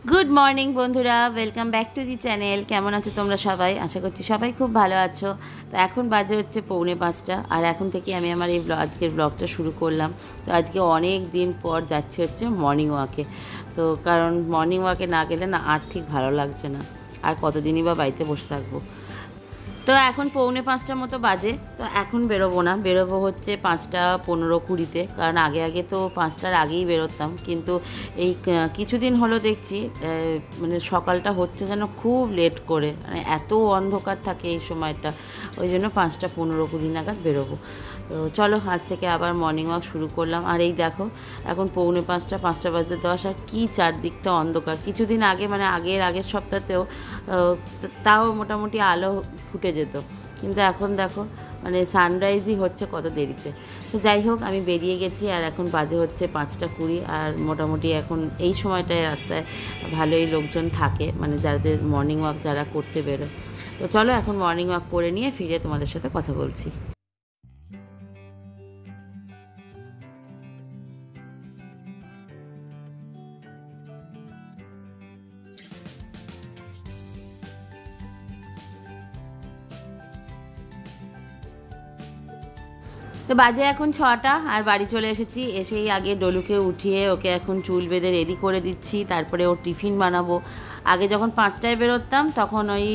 Good morning বন্ধুরা, welcome back to the channel. কেমন আছো তোমরা সবাই? আশা করছি সবাই খুব ভালো আছো। তো এখন বাজে হচ্ছে 4:45, আর এখন থেকে আমি আমার এই আজকের ব্লগটা শুরু করলাম। তো আজকে অনেক দিন পর যাচ্ছি হচ্ছে মর্নিং ওয়াকে। তো কারণ মর্নিং ওয়াকে না গেলে না আর ঠিক ভালো লাগছে না, আর কতদিনই বা বাড়িতে বসে থাকবো। তো এখন 4:45 মতো বাজে। তো এখন বেরোবো না, বেরোবো হচ্ছে 5:15-20-তে, কারণ আগে তো 5টার আগেই বেরোতাম। কিন্তু এই কিছুদিন হলো দেখছি মানে সকালটা হচ্ছে যেন খুব লেট করে, মানে এত অন্ধকার থাকে এই সময়টা। ওই জন্য 5:15-20 নাগাদ বেরোবো। তো চলো আজ থেকে আবার মর্নিং ওয়াক শুরু করলাম। আর এই দেখো এখন 4:45, 5:10, আর কি চারদিকটা অন্ধকার। কিছুদিন আগে মানে আগের সপ্তাহতেও তাও মোটামুটি আলো ফুটে যেত, কিন্তু এখন দেখো মানে সানরাইজই হচ্ছে কত দেরিতে। তো যাই হোক, আমি বেরিয়ে গেছি আর এখন বাজে হচ্ছে 5:20, আর মোটামুটি এখন এই সময়টায় রাস্তায় ভালোই লোকজন থাকে, মানে যাদের মর্নিং ওয়াক যারা করতে বেরোয়। তো চলো এখন মর্নিং ওয়াক করে নিয়ে ফিরে তোমাদের সাথে কথা বলছি। তো বাজে এখন 6টা, আর বাড়ি চলে এসেছি। এসেই আগে ডলুকে উঠিয়ে ওকে এখন চুল বেঁধে রেডি করে দিচ্ছি, তারপরে ওর টিফিন বানাবো। আগে যখন 5টায় বেরোতাম তখন ওই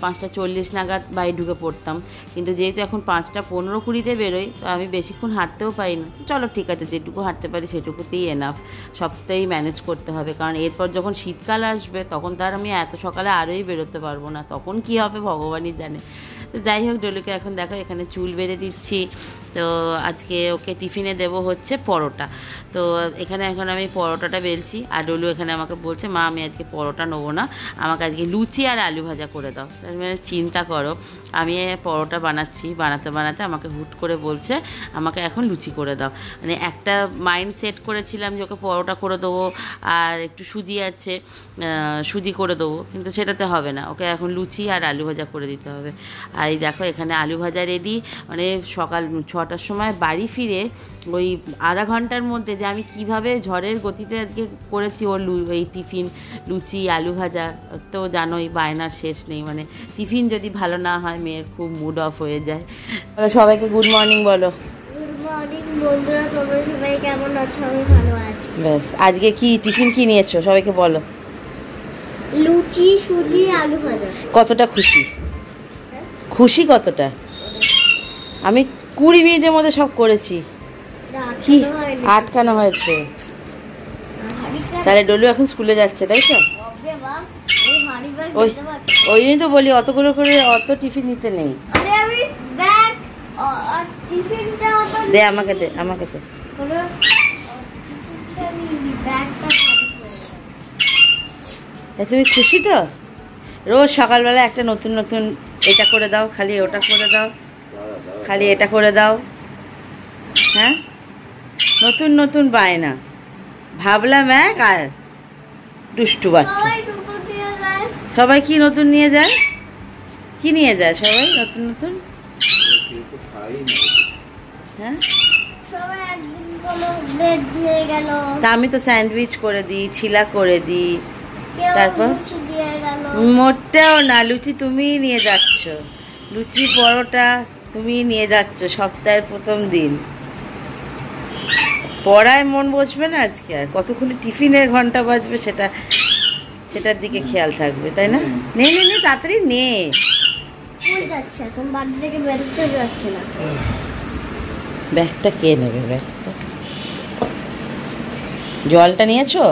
5:40 নাগাদ বাড়ি ঢুকে পড়তাম, কিন্তু যেহেতু এখন 5:15-20-তে বেরোই, তো আমি বেশিক্ষণ হাঁটতেও পারি না। চলো ঠিক আছে, যেটুকু হাঁটতে পারি সেটুকুতেই এনাফ। সবটাই ম্যানেজ করতে হবে, কারণ এরপর যখন শীতকাল আসবে তখন তো আর আমি এত সকালে আরোই বেরোতে পারবো না, তখন কি হবে ভগবানই জানে। তো যাই হোক, ডলুকে এখন দেখো এখানে চুল বেঁধে দিচ্ছি। তো আজকে ওকে টিফিনে দেব হচ্ছে পরোটা। তো এখানে এখন আমি পরোটাটা বেলছি, আর ডলু এখানে আমাকে বলছে, মা আমি আজকে পরোটা নেবো না, আমাকে আজকে লুচি আর আলু ভাজা করে দাও। মানে চিন্তা করো, আমি পরোটা বানাতে বানাতে আমাকে হুট করে বলছে আমাকে এখন লুচি করে দাও। মানে একটা মাইন্ড সেট করেছিলাম যে ওকে পরোটা করে দেবো, আর একটু সুজি আছে সুজি করে দেবো, কিন্তু সেটাতে হবে না, ওকে এখন লুচি আর আলু ভাজা করে দিতে হবে। আর এই দেখো এখানে আলু ভাজা রেডি। মানে সকাল 6টার সময় বাড়ি ফিরে ওই আধা ঘন্টার মধ্যে যে আমি কিভাবে ঝড়ের গতিতে আজকে করেছি ওর এই টিফিন, লুচি আলু ভাজা। তো জানোই বায়নার শেষ নেই, মানে টিফিন যদি ভালো না হয় মেয়ের খুব মুড অফ হয়ে যায়। সবাইকে গুড মর্নিং বলো। গুড মর্নিং বন্ধুরা, তোমরা সবাই কেমন আছো? আমি ভালো আছি। ব্যাস, আজকে কি টিফিন কি নিয়েছো সবাইকে বলো। লুচি, সুজি, আলু ভাজা। কতটা খুশি? খুশি কতটা? আমি 20 মিনিটের মধ্যে সব করেছি। কি আটকানো হয়েছে? তাহলে ডলু এখন স্কুলে যাচ্ছে, তাই তো? ওই ওই জন্যই তো বলি অতগুলো করে অত টিফিন নিতে নেই। দে আমাকে, দে আমাকে দে। তুমি খুশি তো? রোজ সকালবেলা একটা নতুন নতুন এটা করে দাও, খালি ওটা করে দাও, খালি এটা করে দাও, হ্যাঁ নতুন নতুন বায়না। ভাবলাম এক আর দুষ্টু বাচ্চা। সবাই কি নতুন নিয়ে যায়? কি নিয়ে যায় সবাই নতুন নতুন? হ্যাঁ, তা আমি তো স্যান্ডউইচ করে দিই, ছিলা করে দিই, তারপর মোটেও না, লুচি তুমিই নিয়ে যাচ্ছ, লুচি পরোটা তুমিই নিয়ে যাচ্ছ সপ্তাহের প্রথম দিন। পড়ায় মন বসবে না আজকে, আর কতক্ষণ টিফিনের ঘন্টা বাজবে সেটার দিকে খেয়াল থাকবে, তাই না? নে নে নে, তাড়াতাড়ি নে। ব্যাগটা কে নেবে? ব্যাগটা, জলটা নিয়েছো?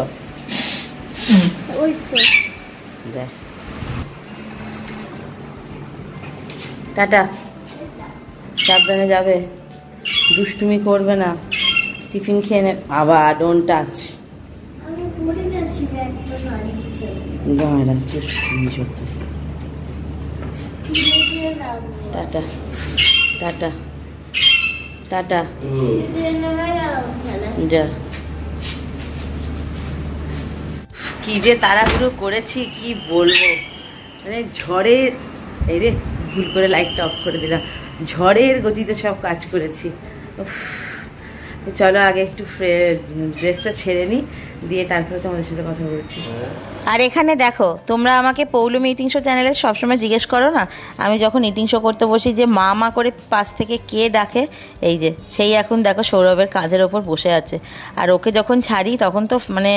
দেখ, টাটা, সাবধানে যাবে, দুষ্টুমি করবে না, টিফিন খেয়ে নে। আবার don't touch. Tata tata tata, যা। কি যে তাড়াহুড়ো করেছি কি বলবো, মানে ঝড়ের, এই রে ভুল করে লাইটটা অফ করে দিলাম, ঝড়ের গতিতে সব কাজ করেছি। চলো আগে একটু ড্রেসটা ছেড়ে নিই, দিয়ে তারপরে তোমাদের সাথে কথা বলছি। আর এখানে দেখো, তোমরা আমাকে পৌলমি ইটিং শো চ্যানেলে সবসময় জিজ্ঞেস করো না, আমি যখন ইটিং শো করতে বসি যে মা মা করে পাশ থেকে কে ডাকে, এই যে সেই এখন দেখো সৌরভের কাঁধের ওপর বসে আছে। আর ওকে যখন ছাড়ি তখন তো মানে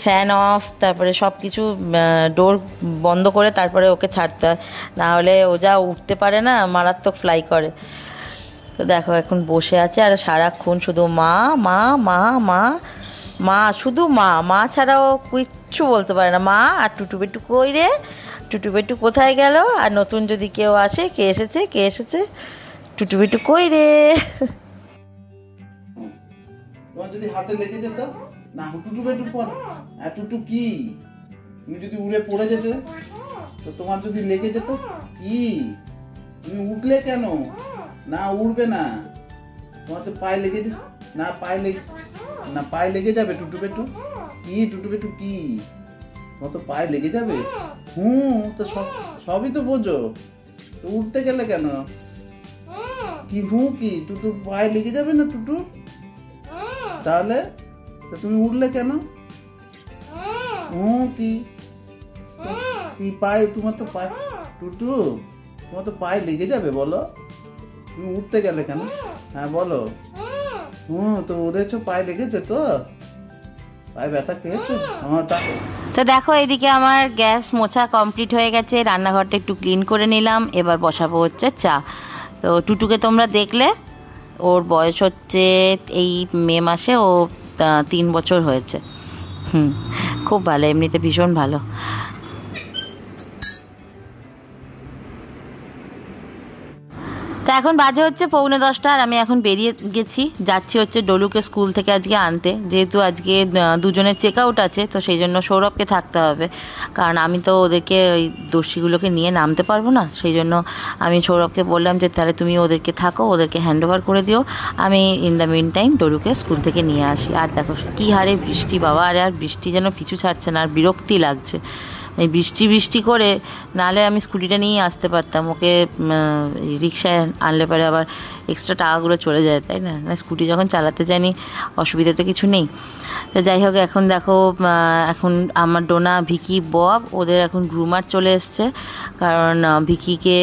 ফ্যান অফ, তারপরে সব কিছু ডোর বন্ধ করে তারপরে ওকে ছাড়তে হয়, নাহলে ও যা উঠতে পারে না, মারাত্মক ফ্লাই করে। তো দেখো এখন বসে আছে আর সারাক্ষণ শুধু মা মা মা মা মা, শুধু মা মা ছাড়াও কিচ্ছু বলতে পারে না। মা আর টুটু বেটু কই রে, টুটু বেটু কোথায় গেল, আর নতুন যদি কেউ আসে কে এসেছে কে এসেছে, টুটু বেটু কই রে। তোমার যদি হাতে লেগে যেত না, টুটু বেটু পর টুটু কি, তুমি যদি উড়ে পড়ে যেতে তো তোমার যদি লেগে যেত কি, তুমি উঠলে কেন, না উড়বে না, তোমার তো পায়ে লেগে যেত না, পায়ে লেগে যাবে টুটু বেটু কি, টুটু বেটু কি, তোমার তো পায়ে লেগে যাবে। তো সবই তো বোঝো, তো উঠতে গেলে কেন কি, কি টুটু পায়ে লেগে যাবে না টুটু, তাহলে তো তুমি উঠলে কেন, কি কি পায়ে, তোমার তো পায়ে টুটু, তোমার তো পায়ে লেগে যাবে, বলো তুমি উঠতে গেলে কেন, হ্যাঁ বলো। তো উড়েছো, পায়ে লেগেছে তো, পায়ে ব্যথা খেয়েছো। তো দেখো এদিকে আমার গ্যাস মোছা কমপ্লিট হয়ে গেছে, রান্নাঘরটা একটু ক্লিন করে নিলাম, এবার বসাবো হচ্ছে চা। তো টুটুকে তোমরা দেখলে, ওর বয়স হচ্ছে এই মে মাসে ও 3 বছর হয়েছে। খুব ভালো, এমনিতে ভীষণ ভালো। তো এখন বাজে হচ্ছে 9:45 আর আমি এখন বেরিয়ে গেছি, যাচ্ছি হচ্ছে ডলুকে স্কুল থেকে আজকে আনতে, যেহেতু আজকে দুজনের চেক আউট আছে, তো সেই জন্য সৌরভকে থাকতে হবে, কারণ আমি তো ওদেরকে ওই দোষীগুলোকে নিয়ে নামতে পারবো না। সেই জন্য আমি সৌরভকে বললাম যে তাহলে তুমি ওদেরকে থাকো, ওদেরকে হ্যান্ড ওভার করে দিও, আমি ইন দ্য মিন টাইম ডলুকে স্কুল থেকে নিয়ে আসি। আর দেখো কী হারে বৃষ্টি বাবা, আর বৃষ্টি যেন পিছু ছাড়ছে না, আর বিরক্তি লাগছে এই বৃষ্টি করে, নাহলে আমি স্কুটিটা নিয়েই আসতে পারতাম, ওকে রিক্সায় আনলে পরে আবার এক্সট্রা টাকাগুলো চলে যায়, তাই না, স্কুটি যখন চালাতে জানি অসুবিধা তো কিছু নেই। তো যাই হোক, এখন দেখো এখন আমার ডোনা, ভিকি, বব ওদের এখন গ্রুমার চলে এসছে, কারণ ভিকিকে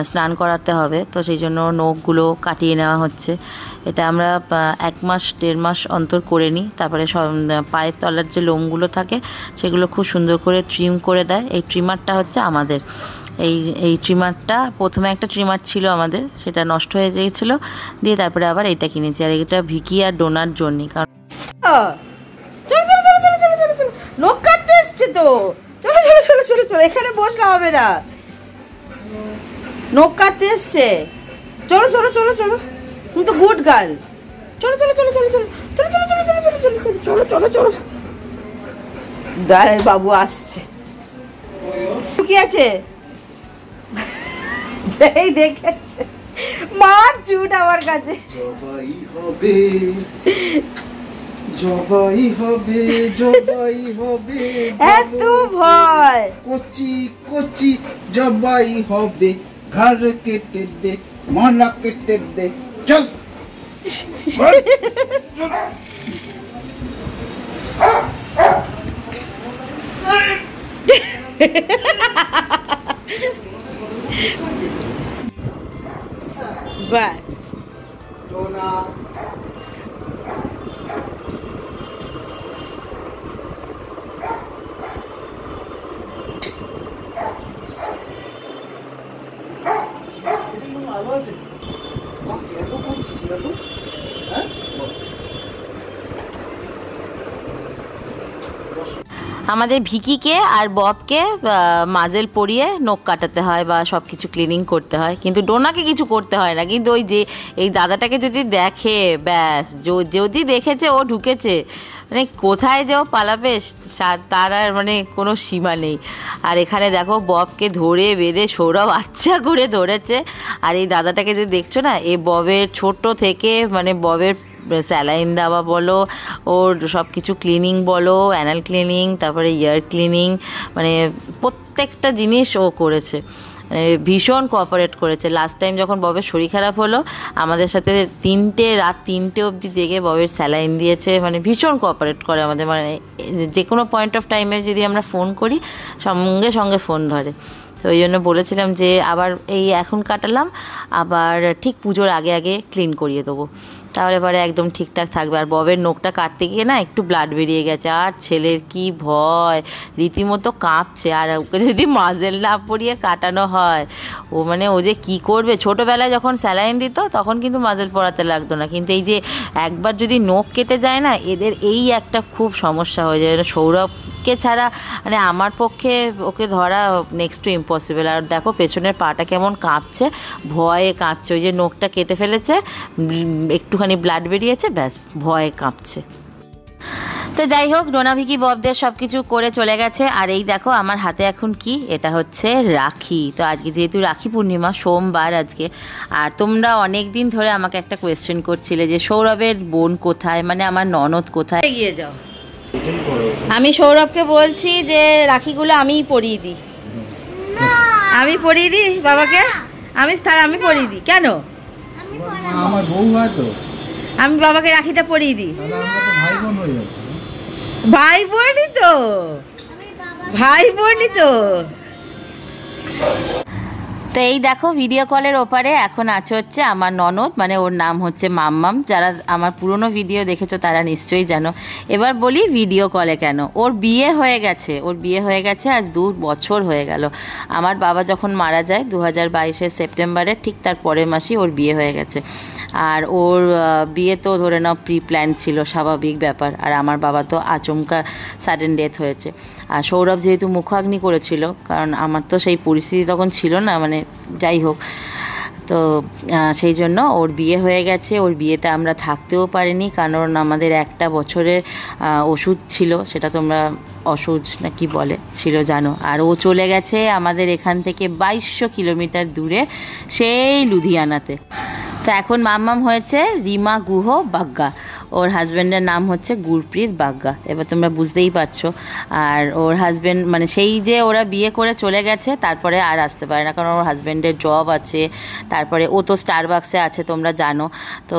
স্নান করাতে হবে, তো সেই জন্য নখগুলো কাটিয়ে নেওয়া হচ্ছে। এটা আমরা 1 মাস 1.5 মাস অন্তর করে নিই, তারপরে সব পায়ের তলার যে লোমগুলো থাকে সেগুলো খুব সুন্দর করে ট্রিম করে দেয়। এই ট্রিমারটা হচ্ছে আমাদের, এই ট্রিমারটা প্রথমে একটা ট্রিমার ছিল আমাদের, সেটা নষ্ট হয়ে গিয়েছিলো, দিয়ে তারপরে আবার এটা কিনেছি। আর এটা ভিকি আর ডোনার জন্যই, কারণ চলো চলো চলো চলো চলো চলো চলো, নখ কাটতে এসছে তো, চলো চলো চলো চলো চলো, এখানে বসলে হবে না, নখ কাটতে এসছে, চলো চলো চলো চলো, তুমি তো গুড গার্ল, চলো চলো চলো চলো চলো চলো চলো চলো চলো চলো চলো চলো চলো চলো, দাঁড়াই বাবু আসছে, কি আছে এই দেখেছে মার চুট আমার কাছে, জবাই হবে জবাই হবে জবাই হবে, এত ভয়, কচি কচি জবাই হবে, ঘর কেটে দে, মালা কেটে দে, চল বাস আমাদের ভিকিকে আর ববকে মাজেল পরিয়ে নখ কাটাতে হয় বা সব কিছু ক্লিনিং করতে হয়, কিন্তু ডোনাকে কিছু করতে হয় না। কিন্তু ওই যে এই দাদাটাকে যদি দেখে, ব্যাস যদি দেখেছে ও ঢুকেছে, মানে কোথায় যে ও পালাবে তার আর মানে কোনো সীমা নেই। আর এখানে দেখো ববকে ধরে বেঁধে সৌরভ আচ্ছা করে ধরেছে। আর এই দাদাটাকে যে দেখছো না, এ ববের ছোট থেকে মানে ববের স্যালাইন দেওয়া বলো, ওর সব কিছু ক্লিনিং বলো, অ্যানাল ক্লিনিং, তারপরে ইয়ার ক্লিনিং, মানে প্রত্যেকটা জিনিস ও করেছে। ভীষণ কোঅপারেট করেছে। লাস্ট টাইম যখন ববের শরীর খারাপ হলো আমাদের সাথে রাত তিনটে অবধি জেগে ববের স্যালাইন দিয়েছে, মানে ভীষণ কোঅপারেট করে আমাদের, মানে যে কোনো পয়েন্ট অফ টাইমে যদি আমরা ফোন করি সঙ্গে সঙ্গে ফোন ধরে। তো ওই জন্য বলেছিলাম যে আবার এই এখন কাটালাম, আবার ঠিক পুজোর আগে আগে ক্লিন করিয়ে দেবো, তাহলে পরে একদম ঠিকঠাক থাকবে। আর ববের নখটা কাটতে গিয়ে না একটু ব্লাড বেরিয়ে গেছে, আর ছেলের কি ভয়, রীতিমতো কাঁপছে। আর ওকে যদি মাজেল না পরিয়ে কাটানো হয় ও মানে ও যে কী করবে। ছোটোবেলায় যখন স্যালাইন দিত তখন কিন্তু মাজেল পরাতে লাগতো না, কিন্তু এই যে একবার যদি নখ কেটে যায় না এদের এই একটা খুব সমস্যা হয়ে যায়। সৌরভকে ছাড়া মানে আমার পক্ষে ওকে ধরা নেক্সট টু ইম্পসিবল। আর দেখো পেছনের পাটা কেমন কাঁপছে, ভয়ে কাঁপছে, ওই যে নখটা কেটে ফেলেছে, একটুখানি ব্লাড বেরিয়েছে, ব্যাস ভয়ে কাঁপছে। তো যাই হোক, ডোনা ভিকি ববদের সব কিছু করে চলে গেছে। আর এই দেখো আমার হাতে এখন কি, এটা হচ্ছে রাখি। তো আজকে যেহেতু রাখি পূর্ণিমা, সোমবার আজকে, আর তোমরা অনেক দিন ধরে আমাকে একটা কোয়েশ্চেন করছিলে যে সৌরভের বোন কোথায়, মানে আমার ননদ কোথায়। এগিয়ে যাও, আমি সৌরভকে বলছি যে রাখিগুলো আমিই পরিয়ে দিই, আমি পরিয়ে দিই বাবাকে, আমি পরিয়ে দিই। কেন? আমার বউ হয় তো, আমি বাবাকে রাখিটা পরিয়ে দিই। ভাই বোন হয়ে যাবে। ভাই বোনই তো, ভাই বোনই তো। তো এই দেখো ভিডিও কলের ওপারে এখন আছে হচ্ছে আমার ননদ, মানে ওর নাম হচ্ছে মাম্মাম। যারা আমার পুরনো ভিডিও দেখেছো তারা নিশ্চয়ই জানো। এবার বলি ভিডিও কলে কেন, ওর বিয়ে হয়ে গেছে, ওর বিয়ে হয়ে গেছে আজ 2 বছর হয়ে গেল। আমার বাবা যখন মারা যায় 2022 সেপ্টেম্বরে, ঠিক তার পরের মাসেই ওর বিয়ে হয়ে গেছে। আর ওর বিয়ে তো ধরে নাও প্রি প্ল্যান ছিল, স্বাভাবিক ব্যাপার। আর আমার বাবা তো আচমকা সাডেন ডেথ হয়েছে। আর সৌরভ যেহেতু মুখাগ্নি করেছিল, কারণ আমার তো সেই পরিস্থিতি তখন ছিল না, মানে যাই হোক, তো সেই জন্য ওর বিয়ে হয়ে গেছে। ওর বিয়েতে আমরা থাকতেও পারিনি, কারণ আমাদের একটা বছরের ওষুধ ছিল, সেটা তোমরা অসুজ না কি বলে ছিল জানো। আর ও চলে গেছে আমাদের এখান থেকে 2200 কিলোমিটার দূরে, সেই লুধিয়ানাতে। তো এখন মাম্মাম হয়েছে রিমা গুহ বাগ্গা, ওর হাজব্যান্ডের নাম হচ্ছে গুরপ্রীত বাগ্গা। এবার তোমরা বুঝতেই পারছো। আর ওর হাজব্যান্ড মানে সেই যে ওরা বিয়ে করে চলে গেছে তারপরে আর আসতে পারে না, কারণ ওর হাজব্যান্ডের জব আছে। তারপরে ও তো স্টারবাক্সে আছে তোমরা জানো, তো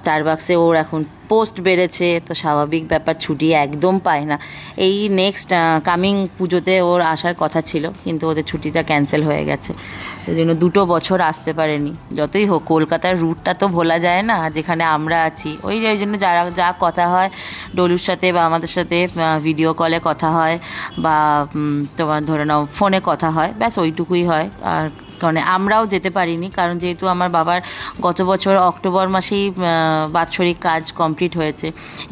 স্টারবাক্সে ওর এখন পোস্ট বেড়েছে, তো স্বাভাবিক ব্যাপার, ছুটি একদম পায় না। এই নেক্সট কামিং পুজোতে ওর আসার কথা ছিল, কিন্তু ওদের ছুটিটা ক্যান্সেল হয়ে গেছে, সেই জন্য 2 বছর আসতে পারেনি। যতই হোক কলকাতার রুটটা তো ভোলা যায় না, যেখানে আমরা আছি। ওই জন্য যা কথা হয় ডলুর সাথে বা আমাদের সাথে ভিডিও কলে কথা হয়, বা তোমার ধরে নাও ফোনে কথা হয়, ব্যাস ওইটুকুই হয়। আর কারণে আমরাও যেতে পারিনি, কারণ যেহেতু আমার বাবার গত বছর অক্টোবর মাসেই বাৎসরিক কাজ কমপ্লিট হয়েছে।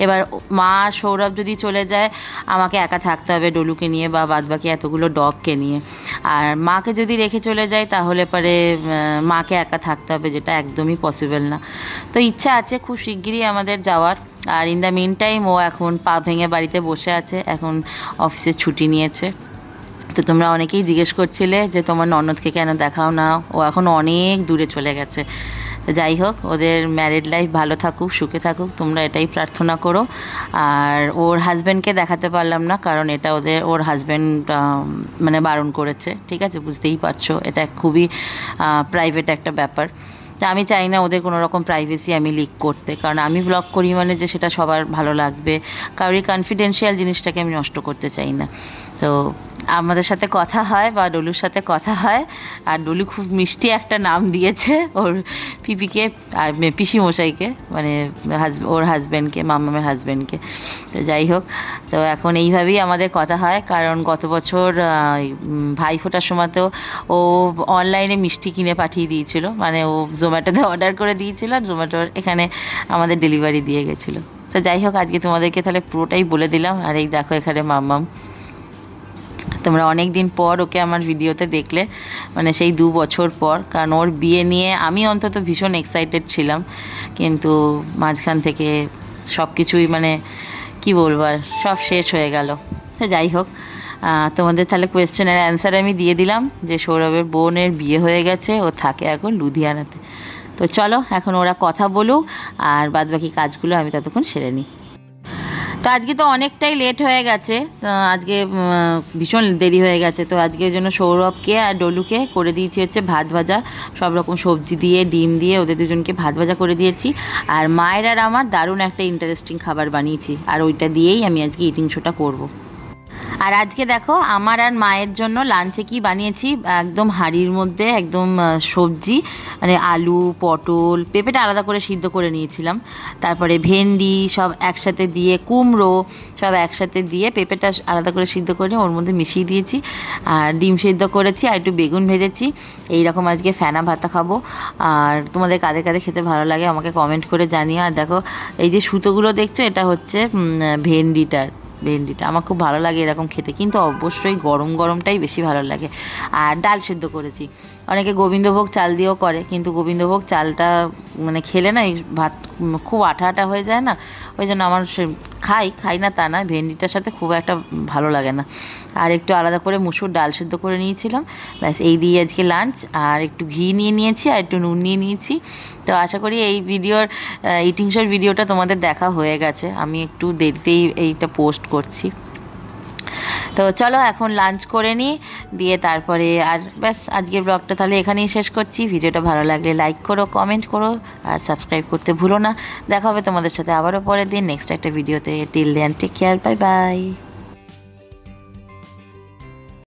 এবার মা সৌরভ যদি চলে যায় আমাকে একা থাকতে হবে ডলুকে নিয়ে বা বাদবাকি এতগুলো ডগকে নিয়ে। আর মাকে যদি রেখে চলে যায় তাহলে পরে মাকে একা থাকতে হবে, যেটা একদমই পসিবল না। তো ইচ্ছা আছে খুব শিগগিরই আমাদের যাওয়ার। আর ইন দ্য মিন টাইম ও এখন পা ভেঙে বাড়িতে বসে আছে, এখন অফিসে ছুটি নিয়েছে। তো তোমরা অনেকেই জিজ্ঞেস করছিলে যে তোমার ননদকে কেন দেখাও না, ও এখন অনেক দূরে চলে গেছে। যাই হোক, ওদের ম্যারিড লাইফ ভালো থাকুক, সুখে থাকুক, তোমরা এটাই প্রার্থনা করো। আর ওর হাজব্যান্ডকে দেখাতে পারলাম না, কারণ এটা ওর হাজব্যান্ড মানে বারণ করেছে, ঠিক আছে, বুঝতেই পারছো, এটা খুবই প্রাইভেট একটা ব্যাপার। তা আমি চাই না ওদের কোনো রকম প্রাইভেসি আমি লিক করতে, কারণ আমি ব্লগ করি মানে যে সেটা সবার ভালো লাগবে, কারোর কনফিডেন্সিয়াল জিনিসটাকে আমি নষ্ট করতে চাই না। তো আমাদের সাথে কথা হয় বা ডলুর সাথে কথা হয়, আর ডলু খুব মিষ্টি একটা নাম দিয়েছে ওর পিপিকে আর পিসিমশাইকে, মানে ওর হাজব্যান্ডকে, মাম্মামের হাজব্যান্ডকে। তো যাই হোক, তো এখন এইভাবেই আমাদের কথা হয়, কারণ গত বছর ভাইফোঁটার সময়তেও ও অনলাইনে মিষ্টি কিনে পাঠিয়ে দিয়েছিল, মানে ও জোম্যাটোতে অর্ডার করে দিয়েছিল আর জোম্যাটোর এখানে আমাদের ডেলিভারি দিয়ে গেছিলো। তো যাই হোক, আজকে তোমাদেরকে তাহলে পুরোটাই বলে দিলাম। আর এই দেখো এখানে মাম্মাম, তোমরা অনেক দিন পর ওকে আমার ভিডিওতে দেখলে, মানে সেই 2 বছর পর, কারণ ওর বিয়ে নিয়ে আমি অন্তত ভীষণ এক্সাইটেড ছিলাম, কিন্তু মাঝখান থেকে সব কিছুই মানে কি বলবো আর সব শেষ হয়ে গেল। তো যাই হোক, তোমাদের তাহলে কোয়েশ্চেনের অ্যান্সার আমি দিয়ে দিলাম যে সৌরভের বোনের বিয়ে হয়ে গেছে, ও থাকে এখন লুধিয়ানাতে। তো চলো এখন ওরা কথা বলুক, আর বাদবাকি কাজগুলো আমি ততক্ষণ সেরে নিই। তো আজকে তো অনেকটাই লেট হয়ে গেছে, তো আজকে ভীষণ দেরি হয়ে গেছে। তো আজকে ওই জন্য সৌরভকে আর ডলুকে করে দিয়েছি হচ্ছে ভাত ভাজা, সব রকম সবজি দিয়ে ডিম দিয়ে ওদের দুজনকে ভাত ভাজা করে দিয়েছি। আর মায়ের আর আমার দারুণ একটা ইন্টারেস্টিং খাবার বানিয়েছি, আর ওইটা দিয়েই আমি আজকে ইটিং শোটা করব। আর আজকে দেখো আমার আর মায়ের জন্য লাঞ্চে কি বানিয়েছি, একদম হাঁড়ির মধ্যে একদম সবজি, মানে আলু, পটল, পেঁপেটা আলাদা করে সিদ্ধ করে নিয়েছিলাম, তারপরে ভেন্ডি সব একসাথে দিয়ে, কুমড়ো সব একসাথে দিয়ে, পেঁপেটা আলাদা করে সিদ্ধ করে ওর মধ্যে মিশিয়ে দিয়েছি, আর ডিম সিদ্ধ করেছি, আর একটু বেগুন ভেজেছি। এইরকম আজকে ফেনা ভাতা খাবো। আর তোমাদের কাদের কাদের খেতে ভালো লাগে আমাকে কমেন্ট করে জানিও। আর দেখো এই যে সুতোগুলো দেখছো, এটা হচ্ছে ভেন্ডিটা আমার খুব ভালো লাগে এরকম খেতে, কিন্তু অবশ্যই গরম গরমটাই বেশি ভালো লাগে। আর ডাল সেদ্ধ করেছি, অনেকে গোবিন্দভোগ চাল দিয়েও করে, কিন্তু গোবিন্দভোগ চালটা মানে খেলে না এই ভাত খুব আঠা আঠা হয়ে যায় না, ওই জন্য আমার খাই না তা না, ভেন্ডিটার সাথে খুব একটা ভালো লাগে না। আর একটু আলাদা করে মুসুর ডাল সেদ্ধ করে নিয়েছিলাম, ব্যাস এই দিয়ে আজকে লাঞ্চ। আর একটু ঘি নিয়ে নিয়েছি আর একটু নুন নিয়ে নিয়েছি। তো আশা করি এই ইটিং শোর ভিডিওটা তোমাদের দেখা হয়ে গেছে, আমি একটু দেরিতেই এইটা পোস্ট করছি। তো চলো এখন লাঞ্চ করে নিই, দিয়ে তারপরে আর ব্যাস আজকের ব্লগটা তাহলে এখানেই শেষ করছি। ভিডিওটা ভালো লাগলে লাইক করো, কমেন্ট করো, আর সাবস্ক্রাইব করতে ভুলো না। দেখা হবে তোমাদের সাথে আবারও পরের দিন নেক্সট একটা ভিডিওতে। Till then take care, bye by.